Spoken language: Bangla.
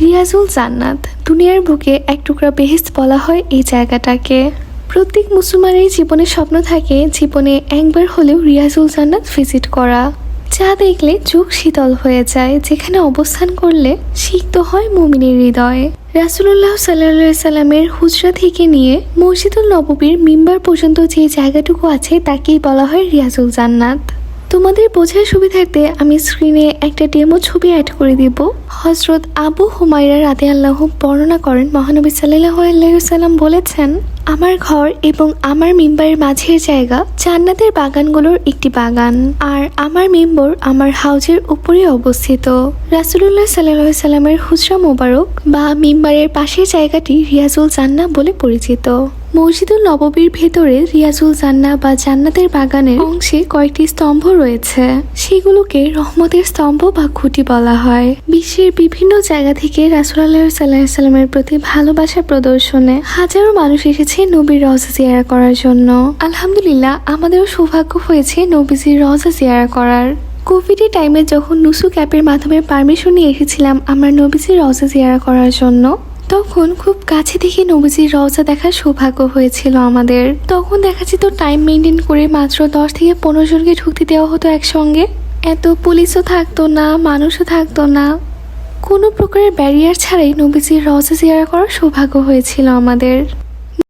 রিয়াজুল জান্নাত, দুনিয়ার বুকে এক টুকরা বেহেশত বলা হয় এই জায়গাটাকে। প্রত্যেক মুসলমানের জীবনে স্বপ্ন থাকে জীবনে একবার হলেও রিয়াজুল জান্নাত ভিজিট করা, যা দেখলে চোখ শীতল হয়ে যায়, যেখানে অবস্থান করলে সিক্ত হয় মুমিনের হৃদয়। রাসূলুল্লাহ সাল্লাল্লাহু সাল্লামের হুজরা থেকে নিয়ে মসজিদুল নববীর মিম্বার পর্যন্ত যে জায়গাটুকু আছে তাকেই বলা হয় রিয়াজুল জান্নাত। তোমাদের বোঝার সুবিধার্থে আমি স্ক্রিনে একটা ডেমো ছবি অ্যাড করে দিব। হযরত আবু হুমায়রা রাদিয়াল্লাহু বর্ণনা করেন, মহানবী সাল্লাল্লাহু আলাইহি ওয়াসাল্লাম বলেছেন, আমার ঘর এবং আমার মিম্বারের মাঝের জায়গা জান্নাতের বাগানগুলোর একটি বাগান, আর আমার মিম্বর আমার হাউজের উপরে অবস্থিত। রাসূলুল্লাহ সাল্লাল্লাহু সাল্লামের হুজরা মোবারক বা মিম্বারের পাশের জায়গাটি রিয়াজুল জান্নাহ বলে পরিচিত। মসজিদুল নববীর ভেতরে রিয়াজুল জান্নাহ বা জান্নাতের বাগানের অংশে কয়েকটি স্তম্ভ রয়েছে, সেগুলোকে রহমতের স্তম্ভ বা খুঁটি বলা হয়। বিশ্বের বিভিন্ন জায়গা থেকে রাসূলুল্লাহ সাল্লাল্লাহু আলাইহি ওয়াসাল্লামের প্রতি ভালোবাসা প্রদর্শনে হাজারো মানুষ এসেছে নবীর রওজা জিয়ারত করার জন্য। আলহামদুলিল্লাহ, আমাদেরও সৌভাগ্য হয়েছে নবীজির রওজা জিয়ারত করার। কোভিডের টাইমে যখন নুসুক অ্যাপের মাধ্যমে পারমিশন নিয়ে এসেছিলাম আমরা নবীজির রওজা জিয়ারত করার জন্য, তখন খুব কাছে থেকে নবীজির রওজা দেখার সৌভাগ্য হয়েছিল আমাদের। তখন দেখা যেত টাইম মেনটেন করে মাত্র 10 থেকে 15 জনকে ঢুকতে দেওয়া হতো একসঙ্গে। এত পুলিশও থাকতো না, মানুষও থাকতো না, কোনো প্রকারের ব্যারিয়ার ছাড়াই নবীজির রওজা জিয়ারত করার সৌভাগ্য হয়েছিল আমাদের।